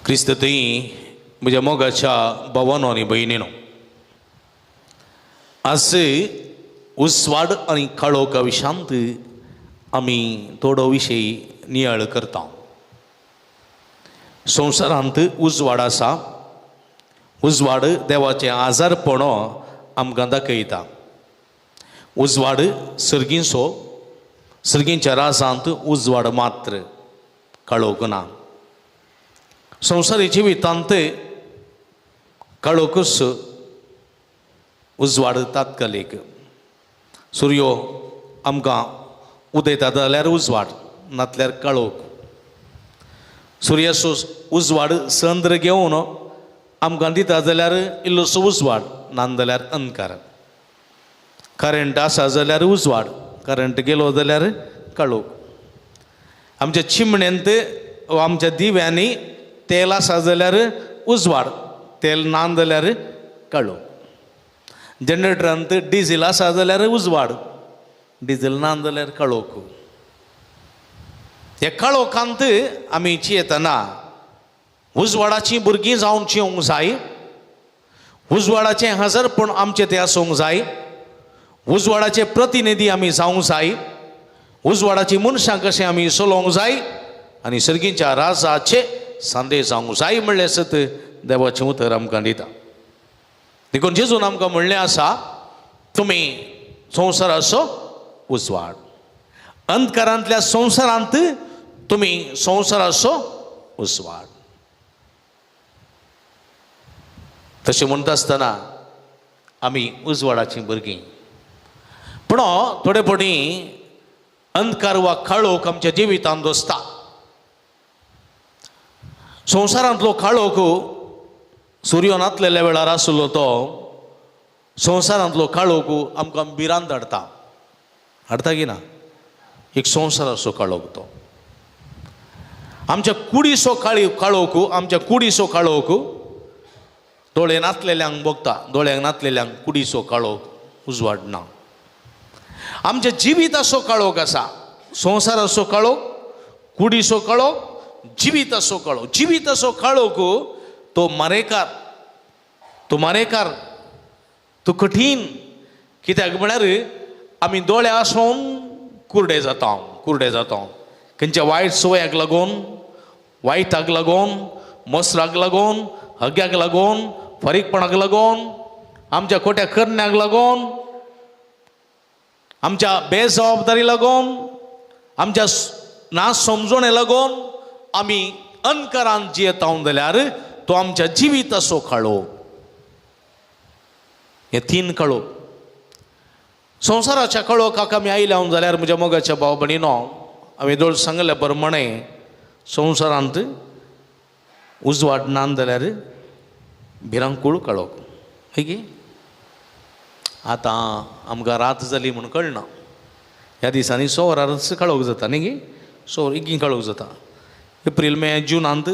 क्रिस्ततई म्हज्या मोगाच्या भावांनो आनी भयणींनो, आज उसवाड आनी काळोखा विशांत आमी थोडो विशय नियाळ करता. संवसारांत उजवाड आसा. उजवाड देवाचें आजारपणो आमकां दाखयता. उजवाड सर्गीचो, सर्गीच्या राजांत उजवाड मात्र, काळोख ना. संवसारी जिवितांत काळोखच उजवाड तात्कालीक. सूर्यो आमकां उदयता जाल्यार उजवाड, नातल्यार काळोख. सूर्याचो उजवाड संद्र घेवन आमकां दिता जाल्यार इल्लोसो उजवाड, नाजाल्यार अंधकार. करंट आसा जाल्यार उजवाड, करंट गेलो जाल्यार काळोख. आमच्या चिमण्यांत वा आमच्या दिव्यांनी तेल आसा जाल्यार उजवाड, तेल ना जाल्यार काळोख. जनरेटरांत डिझेल आसा जाल्यार उजवाड, डिझेल ना जाल्यार काळोख. ह्या काळोखांत आमी जियेतना उजवाडाची भुरगीं जावन जियोंक जाय. उजवाडाचें हजरपण आमचें तें आसूंक जाय. उजवाडाचे प्रतिनिधी आमी जावंक जाय. उजवाडाची मनशां कशें आमी चलोवंक जाय आनी सर्गीच्या राजाचे संदेश जावंक जाय म्हणलें सत देवाचें उतर आमकां दिता. देखून जेजून आमकां म्हणलें आसा, तुमी संवसाराचो उजवाड. अंधकारांतल्या संवसारांत तुमी संवसाराचो उजवाड. तशें म्हणटा आसतना आमी उजवाडाचीं भुरगीं. पूण थोडे फावटी अंधकार वा काळोख आमच्या जिवितांत आसता. संवसारांतलो काळोख सूर्यो नातलेल्या वेळार आसलो तो संवसारांतलो काळोख आमकां भिरांत हाडटा. हाडटा की ना? एक संवसाराचो काळोख तो. आमच्या कुडीचो काळोख, आमच्या कुडीचो काळोख दोळे नातलेल्यांक भोगता. दोळ्यांक नातलेल्यांक कुडीचो काळोख उजवाड ना. आमच्या जिविताचो काळोख आसा. संवसाराचो काळोख, कुडीचो काळोख, जिविताचो काळोख. जिविताचो काळोख तो मारेकार, तो मारेकार, तो कठीण. कित्याक म्हळ्यार आमी दोळे आसोवन कुर्डे जाता, कुर्डे जाता. खंयच्या वायट सवयाक लागून, वायटाक लागून, मसराक लागून, हग्याक लागून, फारीकपणाक लागून, आमच्या खोट्या करण्याक लागून, आमच्या बेजबाबदारी लागून, आमच्या ना समजोणे लागून आमी अंधकारांत जियेता जाल्यार तो आमच्या जिविताचो काळोख. हे तीन काळोख. संवसाराच्या काळोखाक आमी आयल्या जाल्यार म्हज्या मोगाच्या भाव भयणीनो, हांवें दोळ सांगल्या प्रमाणे संवसारांत उजवाड ना जाल्यार भिरांकूळ काळोख. की आतां आमकां रात जाली म्हूण कळना. ह्या दिसांनी 6 वरांच काळोख जाता न्ही गे. 6 इगी काळोख जाता. एप्रील मे जुनांत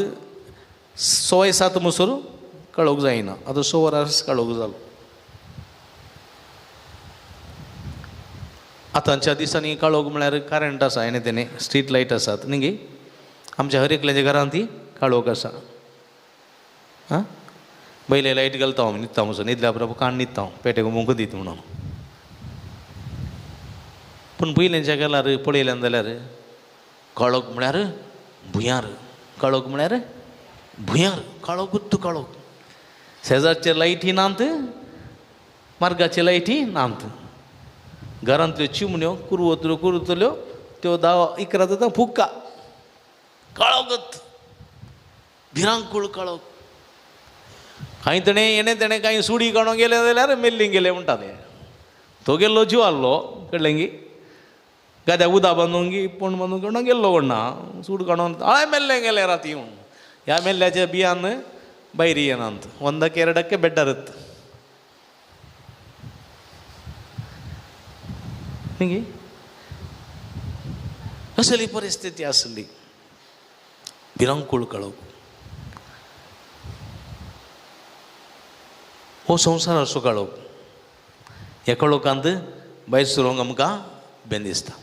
6-7 म्हणसर काळोख जायना. आतां 6 वरांच काळोख जालो. आतांच्या दिसांनी काळोख म्हळ्यार करंट आसा, हेणे तेणे स्ट्रीट लायट आसात न्ही गे. आमच्या हर एकल्याच्या घरांत ती काळोख आसा. हां, पयले लायट घालता हांव न्हिदता म्हणसर, न्हिदल्या बरोबर काण न्हिदता हांव, पेटेको मुंक दीत म्हणून. पूण पयलेंच्या गेल्यार पळयल्यान जाल्यार काळोख म्हळ्यार भुंयार. काळोख म्हळ्यार भुंयार. काळोखूच काळोख. शेजारचे लायटी नात, मार्गाचे लायटी नात. घरांतल्यो चिमण्यो कुरवतल्यो त्यो 10-11 जाता फुक्का. काळोखच, भिरांकूळ काळोख. कांय तेणे येणे तेणे कांय सुडी काडून गेले जाल्यार मेल्ली गेले म्हणटा ते. तो गेल्लो जीव आहलो कळ्ळें गी. गाद्या उदा बांदून गी, पण बांदून काडून गेल्लो कोण ना. सूड काडून हय मेल्ले गेले राती येवन. ह्या मेल्ल्याच्या बियान बैरी येनात. 100% बेड्डारत न्ही. असली परिस्थिती आसली. भिरांकूळ काळोख. हो संवसाराचो काळोख. ह्या काळोखांत भायर सरोंक आमकां बेन दिसता.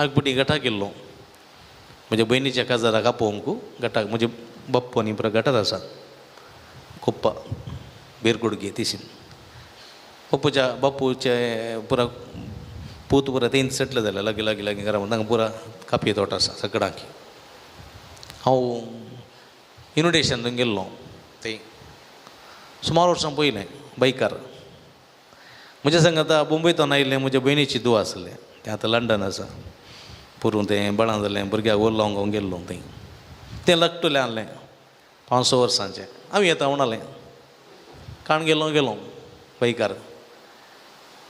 आगपुटी गटाक गेल्लो म्हज्या भयणीच्या काजाराक आपोवंक गटाक. म्हणजे बाप्पू आणि पुरा गटात असा कोप्पा बेरकुडगे तिशीन बापूच्या पुरा पूत पुरा तें सेटल जालें लागी लागी लागी घरा तांकां पुरा कापये तोट आसा सगळ्यांक हांव इन्विटेशन थंय गेल्लो ते सुमार वर्सां पयलें बायकार म्हज्या सांगात मुंबयतून आयिल्लें म्हज्या भयणीची धूव आसलें तें आतां लंडन आसा पुरून तें बळां जालें भुरग्याक व्हरलो हांव गेल्लो थंय तें लकटुलें आहलें 500 वर्सांचें हांव येता म्हणालें काण गेलो बायकार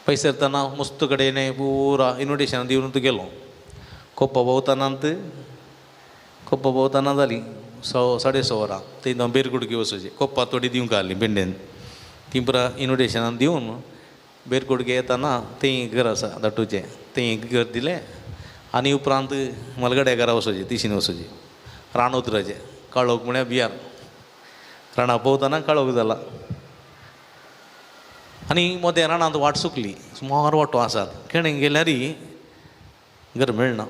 पयस येतना मस्त कडेन पुरा इन्विटेशन दिवन गेलो कोप्पा भोंवतना जाली 6:30 वरां थंय बेरकुडकी वचूची कोप्पा थोडी दिवंक आहली पेंडेन ती पुरा इन्विटेशनान दिवन बेरकुडके येतना तें घर आसा धाटूचें तें घर दिलें आनी उपरांत मलगड्या घरा वचोचें तिशीन वचोचें रान उतराचें काळोख म्हळ्यार बियार राणा पोवतना काळोख जाला आनी मोदें रानांत वाट सुकली सुमार वाटो आसात केणें गेल्यार घर मेळना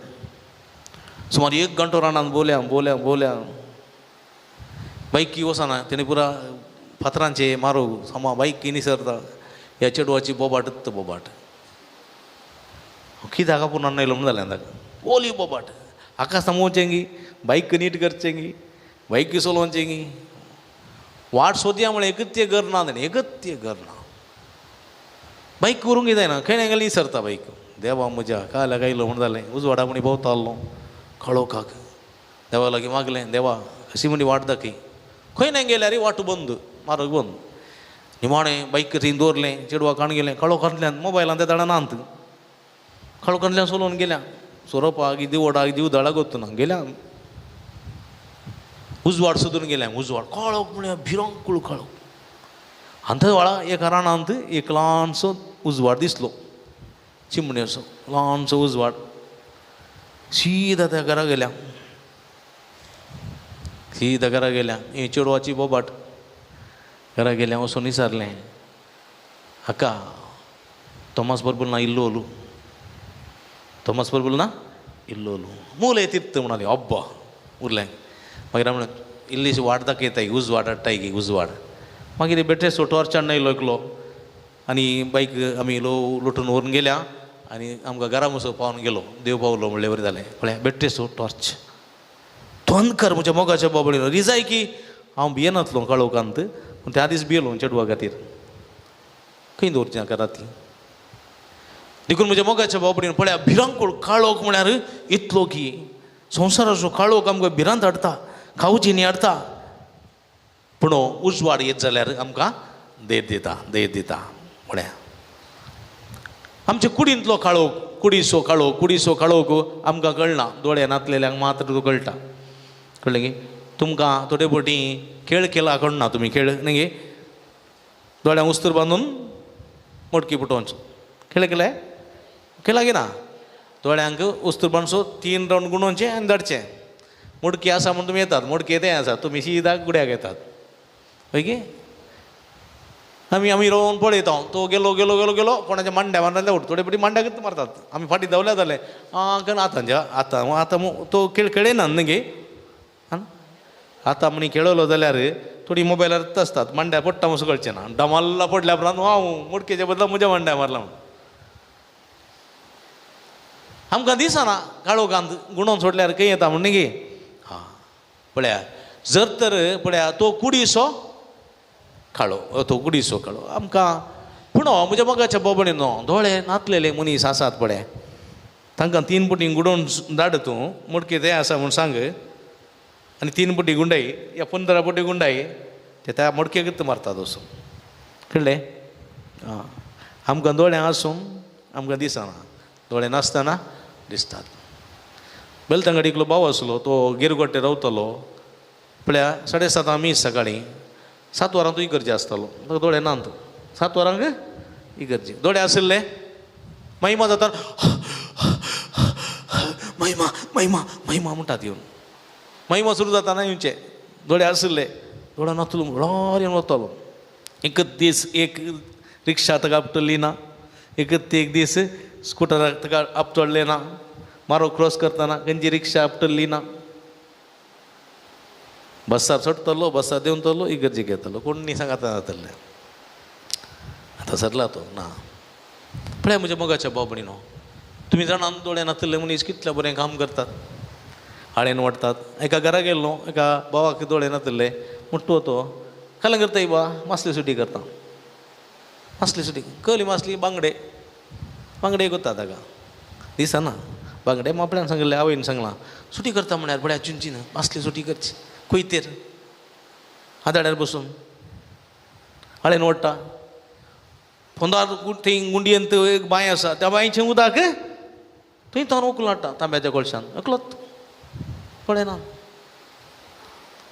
सुमार 1 घंटो रानांत भोवल्या बायकी वचना तेणें पुरा फातरांचे मारू समा बायकी निसरता ह्या चेडवाची बोबाट कित्याक आपूण आयलो म्हण जालें ताका ओली बोबाट हाका समोवचेंगी बायक नीट करचेंगी बायकी चलोवचेंगी वाट सोदया म्हळ्यार एकत्य घर ना तेणें एकत्य घर ना बायक करूंक जायना खंय गेली निसरता बायक देवा म्हज्या काल्याक आयलो म्हण जालें उजवाडा म्हणी भोंवता आसलो काळोखाक देवा लागीं मागलें देवा अशी म्हणी वाट दाखय खंय नाही गेल्यार वाट बंद मार्ग बंद निमाणें बायक थंय दवरलें चेडवा काण गेलें काळोखांतल्यान मोबायलान त्या दाडा नांत काळोखांतल्यान चलोवन गेल्या सोरोपाक दिवडाक दिवदाळाक वतना गेल्या उजवाड सोदून गेल्या उजवाड काळोख म्हळ्यार भिरांकूळ काळोख आनी थंय व्हळा एका रानांत एक ल्हानसो उजवाड दिसलो चिमणेचो ल्हानसो उजवाड सीदा त्या घरा गेल्या ही चेडवाची बोबाट घरा गेल्या वचून विचारलें हाका तोमास बरोबर ना इल्लो तोमास बरोबर ना इल्लो मूले तिर्त म्हणाली अब्बा उरलें मागीर हांव इल्लीशी वाट दाखयताय उजवाड हाडटाय गी उजवाड मागीर बेठेसो टॉर्चान आयलो एकलो आनी बायक आमी लुटून व्हरून गेल्या आनी आमकां घरा वचून पावून गेलो देव पावलो म्हणलें बरें जालें पळय बेठेसो टॉर्च बंद कर म्हज्या मोगाच्या बाबडीन रिजाय की हांव भियेनासलो काळोखांत पूण त्या दीस भियेलो चेडवा खातीर खंय दवरचें हाका राती देखून म्हज्या मोगाच्या बाबडीन पळय भिरांकूळ काळोख म्हळ्यार इतलो की संवसाराचो काळोख आमकां भिरांत हाडटा खावची न्ही हाडटा पूण उजवाड येत जाल्यार आमकां देर दिता म्हळ्यार आमच्या कुडींतलो काळोख कुडीचो काळोख आमकां कळना दोळे नातलेल्यांक मात्र तो कळटा कळ्ळें गे तुमकां थोडे फावटी खेळ केला कळना तुमी खेळ न्ही गे दोळ्यांक उस्तर बांदून मडकी फुटोवचो खेळ केला गे ना दोळ्यांक उस्तर बांदचो 3 राउंड गुणोवचे आनी धाडचें मडकी आसा म्हूण तुमी येतात मडकी तें आसा तुमी सीदा गुड्याक येतात हय गे आमी रावन पळयता तो गेलो कोणाच्या मांड्या मारले थोडे फावटी मांड्याक मारतात आमी फाटीं धांवल्या जाले आतां तो खेळ खेळयना न्ही गे आतां म्हणी खेळलो जाल्यार थोडी मोबायलार आसतात मांड्या पडटा असो कळचें ना डमाल्ला पडल्या उपरांत हांव मडकेच्या बदला म्हज्या मांड्या मारला म्हण आमकां दिसना काळोखांत गुणोवन सोडल्यार खंय येता म्हण न्ही गे हां पळया जर तर पळया तो कुडीचो काळो आमकां पूण म्हज्या मोगाच्या बाबडीन दोळे नातलेले मनीस आसात पळय तांकां 3 पुटी गुडोवन धाड तूं मडके तें आसा म्हूण सांग आनी 3 पुटी गुंडाय या 15 पुटी गुंडाय ते त्या मडकेक मारतात वचून कळ्ळें आं आमकां दोळ्यां आसून आमकां दिसना दोळे नासतना दिसतात बेलतंगडीकलो भाव आसलो तो गिरगोट्टे रावतालो पळया 7:30 मीस सकाळीं 7 वरां तो इगर्जे आसतालो तो दोळे नांत 7 वरांक इगर्जे दोळे आशिल्ले महिमा जाता महिमा म्हणटात येवन महिमा सुरू जाताना येवचे दोळे आशिल्ले दोळे नातलो व्हळार येवन वतालो एकच दीस एक रिक्षा ताका आपटली ना एकच एक दीस स्कुटराक ताका आपटडले ना मारो क्रॉस करतना खंयची रिक्षा आपटल्ली ना बसार सोडतलो बसार देऊन तलो इगर्जी घेतलो कोणी सांगता जातले आता सरला तो ना पळय म्हणजे मोगाच्या बाबडीनो तुम्ही जाणा दोळ्यान नातले मनीस कितल्या बरें काम करतात हाडेन वाडटात एका घरा गेल्लो एका भावाक दोळे नातले म्हणटो तो काला करता बा मासली सुटी करता मासली सुटी कली मासली बांगडे बांगडे करता ताका दिसना बांगडे मापड्यान सांगले आवयन सांगला सुटी करता म्हळ्यार बड्या चुंचीन मासली सुटी करची कोयतेर आदाड्यार बसून हाडेन ओडटा पोंदार थंय गुंडयेंत एक बांय आसा त्या बांयचें उदक थंय तावन उकलाडटा तांब्याच्या कोळशान अकलोत पळयना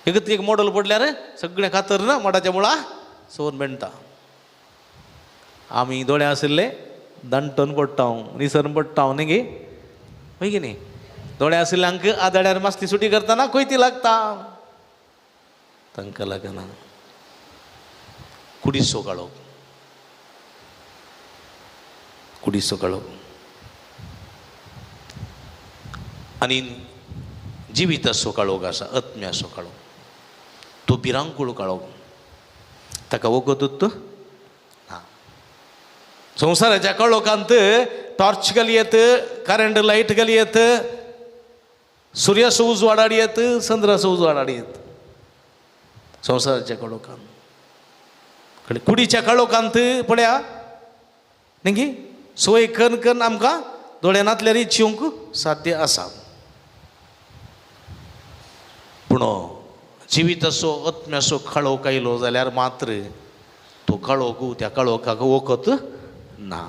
एक मॉडल पडल्यार सगळें खातर ना माडाच्या मुळा सवन मेणटा आमी दोळे आशिल्ले दांटून पडटा हांव निसरून पडटा हांव न्ही गे वय की न्ही दोळे आशिल्ल्यांक आदाड्यार मासली सुटी करतना कोयती लागता तांकां लागना कुडिसो काळोख कुडिसो काळोख आनी जिविताचो काळोख आसा आत्म्याचो काळोख तो भिरांकूळ काळोख ताका वगतूच ना संवसाराच्या काळोखांत टॉर्च घालयेत करंट लायट घालयेत सूर्याचो उजवाड आडयेत चंद्राचो उजवाड आडयेत संवसाराच्या काळोखांत कुडीच्या काळोखांत पळया न्ही सोय कन कन आमकां दोळ्यांतल्यार चिवंक साध्य आसा पूण जिविताचो आत्म्याचो काळोख आयलो जाल्यार मात्र तो काळोख त्या काळोखाक वखद ना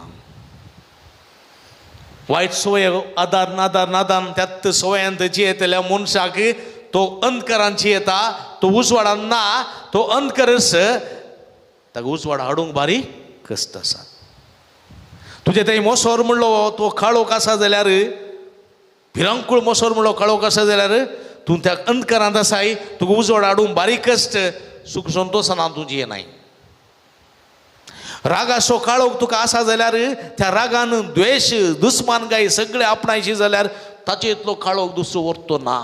वायट सवय आदार नादार नादान त्यात सवयांत जियेतल्या मनशाक तो अंधकारान जियेता तो उजवाडान ना तो अंधकारस ताका उजवाड हाडूंक बारीक कश्ट आसा तुजे थंय मोसोर म्हणलो तो काळोख आसा जाल्यार भिरांकूळ मोसोर म्हणलो काळोख आसा जाल्यार तूं त्या अंधकारांत आसाय तुका उजवाड हाडूंक बारीक कश्ट सुख संतोषान तूं जियेनाय रागाचो काळोख तुका आसा जाल्यार त्या रागान द्वेश दुस्मानगाय सगळे आपणायची जाल्यार ताचे इतलो काळोख दुसरो उरतो ना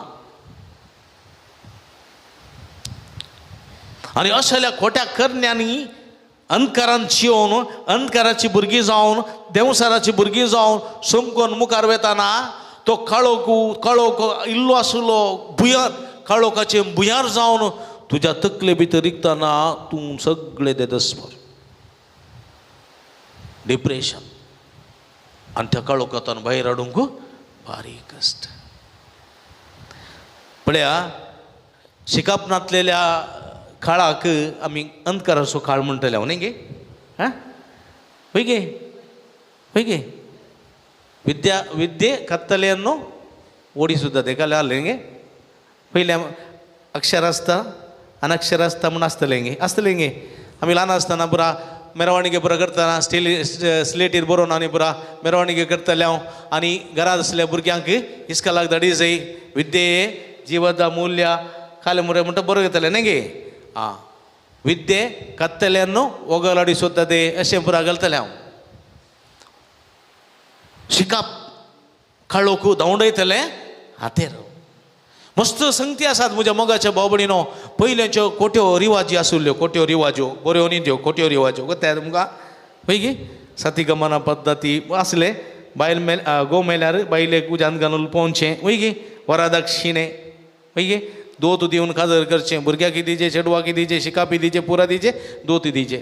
आनी अशेल्या खोट्या करण्यांनी अंधकारान जियोवन अंधकाराची भुरगीं जावन देवसाराची भुरगीं जावन समकोन मुखार वेताना तो काळोख इल्लो आसलो भुंयार काळोखाचे भुंयार जावन तुज्या तकले भितर रिगतना तूं सगळें देदस्वर डिप्रेशन आनी त्या काळोखांतल्यान भायर हाडूंक बारीक कश्ट पळया शिकाप नासलेल्या काळाक आमी अंधकाराचो काळ म्हणटले हांव न्ही गे हां हय गे विद्ये कत्तले अन्नो ओडी सुद्दां तेका लागलें गे पयल्या अक्षर आसता अनक्षर आसता म्हूण आसतलें गे आमी ल्हान आसतना पुरा मेरवणीके पुरा करतना स्लेटीर बरोवन आनी पुरा मेरवणीके करतले हांव आनी घरांत आसल्या भुरग्यांक इस्कॉलाक धाडी जाय विद्ये जिवद अमूल्य काले मुरे म्हणटा बरो घेतले न्ही गे आं विद्ये कत्तले अन्नो ओगलाडी सोदते अशें पुरा घालतलें हांव शिकाप काळोख धांवडयतले हातेर मस्त संगती आसात म्हज्या मोगाच्या भावभयणीनो पयल्याच्यो कोट्यो रिवाजी आसुल्ल्यो कोट्यो रिवाज्यो बऱ्यो न्ही त्यो कोट्यो रिवाज्यो कोत्या तुमकां पळय गे सती गमना पद्दती आसले बायल घोव मेल्यार बायलेक उज्यांत घालून पोवचें वय गे वरादक्षिणे वय गे दोत दिवन काजर करचें भुरग्याक दिचें चेडवाक दिचें शिकापी दिचें पुरा दिचें दोत दिचें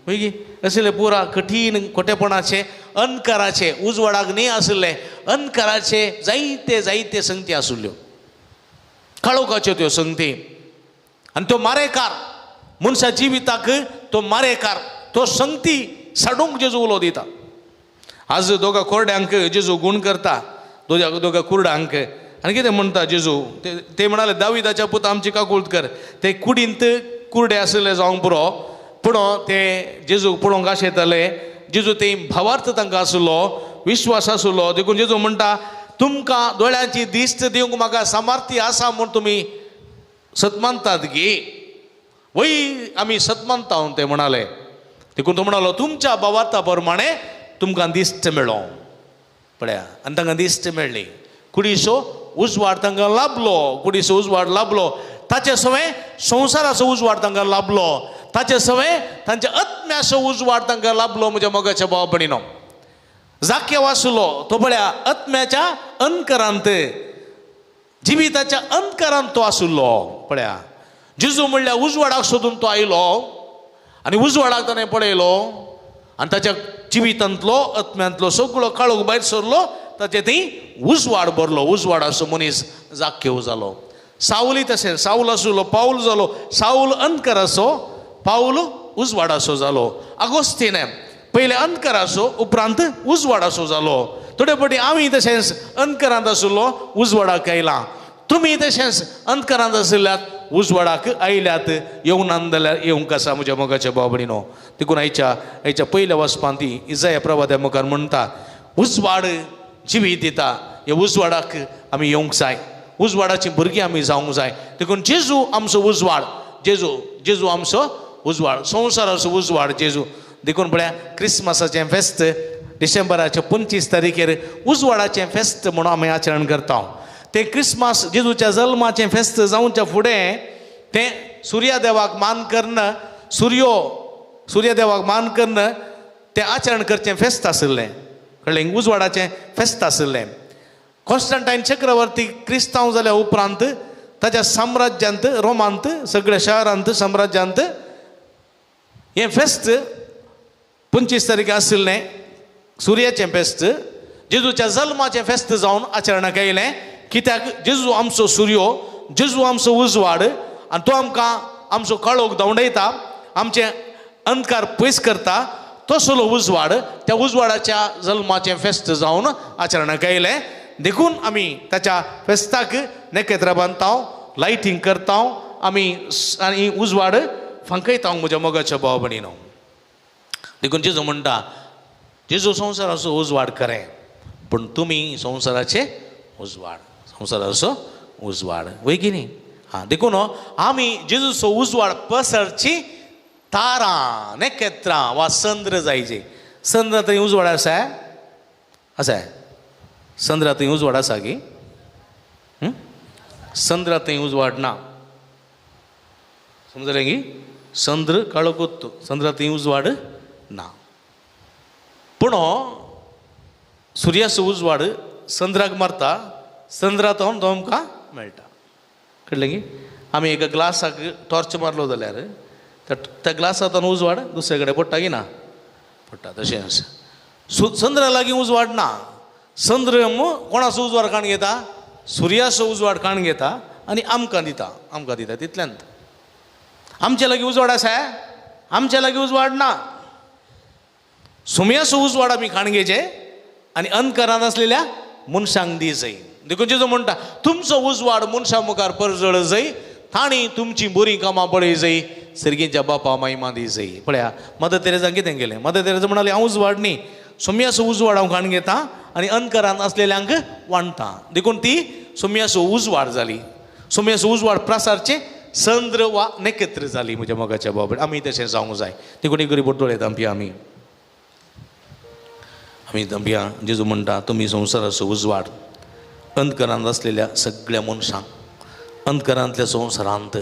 वय गे असले पुरा कठीण खोटेपणाचे अंधकाराचे उजवाडाक न्ही आसले अंधकाराचे जायते संगती आसुल्ल्यो काळोखाच्यो त्यो संगती आनी तो मारेकार मनशा जिविताक तो मारेकार तो संगती साडूंक जेजू उलो दिता आज दोगा कोरड्यांक जेजू गूण करता दोगा कुरडांक आनी कितें म्हणटा जेजू ते म्हणाले दाविदाच्या पुता आमची काकूळट कर ते कुडींत कुरडे आसले जावंक पुरो पूण ते जेजूक पळोवंक आशेताले जेजू ते भावार्थ तांकां आसलो विश्वास आसलो देखून जेजू म्हणटा तुमकां दोळ्यांची दिश्ट दिवंक म्हाका सामर्थ्य आसा म्हूण तुमी सतमानतात गे वय आमी सतमानता ते म्हणाले देखून तो म्हणालो तुमच्या भावार्था प्रमाणे तुमकां दिश्ट मेळ्ळो पळया आनी तांकां दिश्ट मेळ्ळी कुडीचो उजवाड तांकां लाभलो कुडीचो उजवाड लाभलो ताचे सवय संवसाराचो उजवाड तांकां लाभलो, ताचे सवय तांच्या आत्म्याचो उजवाड तांकां लाभलो म्हज्या मोगाच्या भाव भयणीनो. जाक्यव आसलो तो पळया आत्म्याच्या अंतरांत, जिविताच्या अंतरांत तो आसलो पळया. जेजू म्हणल्यार उजवाडाक सोदून तो आयलो आनी उजवाडाक ताणें पळयलो आनी ताच्या जिवितांतलो आत्म्यांतलो सगळो काळोख भायर सरलो, ताचे थंय उजवाड भरलो. उजवाडाचो मनीस जाक्यव जालो. सावली तशें, साऊल आसलो पाऊल जालो, साऊल अंधकाराचो, पाऊल उजवाडाचो जालो. आगोस्तीन पयले अंधकाराचो उपरांत उजवाडाचो जालो. थोडे फावटी आमी तशेंच अंधकारांत आसलो उजवाडाक आयला. तुमी तशेंच अंधकारांत आशिल्ल्यात उजवाडाक आयल्यात. येवनात जाल्यार येवंक आसा म्हज्या मोगाच्या भाव भयणीनो. देखून आयच्या पयल्या वचपांत ती इजाया प्रवाद्या मुखार म्हणटा उजवाड जिवीत दिता. ह्या उजवाडाक आमी येवंक जाय, उजवाडाची भुरगीं आमी जावंक जाय. देखून जेजू आमचो उजवाड, जेजू आमचो उजवाड, संवसाराचो उजवाड जेजू. देखून पळया क्रिस्मसाचें फेस्त डिसेंबराच्या 25 तारखेर उजवाडाचें फेस्त म्हणून आमी आचरण करता. तें क्रिस्मस जेजूच्या जल्माचें फेस्त जावच्या फुडें तें सुर्यादेवाक मान करून सुर्यदेवाक मान करून तें आचरण करचें फेस्त आशिल्लें. कळ्ळें? उजवाडाचें फेस्त आशिल्लें. कॉन्स्टंटायन चक्रवर्ती क्रिस्तांव जाल्या उपरांत ताच्या साम्राज्यांत, रोमांत, सगळ्या शहरांत, साम्राज्यांत हें फेस्त 25 तारीख आशिल्लें सुर्याचें फेस्त जेजूच्या जल्माचें फेस्त जावन आचरणाक आयलें. कित्याक जेजू आमचो सुर्यो, जेजू आमचो उजवाड आनी तो आमकां आमचो काळोख धांवडयता, आमचे अंधकार पयस करता. तसलो उजवाड त्या उजवाडाच्या जल्माचें फेस्त जावन आचरणाक आयलें. देखून आमी ताच्या फेस्ताक नखेत्रां बांदता, लायटींग करता आमी आनी उजवाड फांकयता म्हज्या मोगाच्या भाव भयणीनो. देखून जेजू म्हणटा जेजू संवसाराचो उजवाड खरें, पूण तुमी संवसाराचे उजवाड, संवसाराचो उजवाड वय की न्ही. देखून आमी जेजूचो उजवाड पसरची तारां, नखेत्रां वा संद्र जायचे. संद्र थंय उजवाड आसा? आसा? संद्रा थंय उजवाड आसा की? संद्रा थंय उजवाड ना. समजलें की? संद्र काळो कोत्तो, संद्रा थंय उजवाड ना. पूण सुर्याचो उजवाड संद्राक मारता, संद्रांतून तो आमकां मेळटा. कळ्ळें की? आमी एका ग्लासाक टॉर्च मारलो जाल्यार त्या ग्लासांतून उजवाड दुसरे कडेन पडटा की ना? पडटा. तशेंच संद्रा लागीं उजवाड ना. संद्र कोणाचो उजवाड काण घेता? सुर्याचो उजवाड काण घेता आनी आमकां दिता तितल्यांत. आमचे लागीं उजवाड आसा? आमच्या लागीं उजवाड ना. सुमयाचो उजवाड आमी काण घेवचे आनी अंधकारांत आसलेल्या मनशांक दी जाय. देखून जेजू म्हणटा तुमचो उजवाड मनशां मुखार परजळ जाय, तांणी तुमची बरीं कामां पळय जाय, सर्गेच्या बापा महिमा दी जाय. पळया मदर तेरेजान कितें केलें? मदर तेरेजा म्हणाली हांव उजवाड न्ही, सुमयाचो उजवाड हांव काण घेता आनी अंधकारांत असलेल्यांक वांडटा. देखून ती सुमयाचो उजवाड जाली. सुमयाचो उजवाड प्रसारचे संद्र वा नखेत्र जाली म्हज्या मोगाच्या भाव भयणी. आमी तशें जावंक जाय. देखून एक गरीब दोळे धांपया आमी धांपया. जेजू म्हणटा तुमी संवसाराचो उजवाड, अंधकारांत असलेल्या सगळ्या मनशांक, अंधकारांतल्या संवसारांत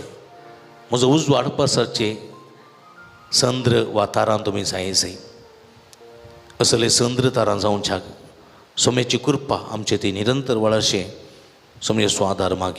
म्हजो उजवाड पसरचे संद्र वा तारां तुमी जाय. असले संद्र तारां जावच्याक सोम्याची कृपा आमचे ती निरंतर वळाशे सोमये स्वादार मागी.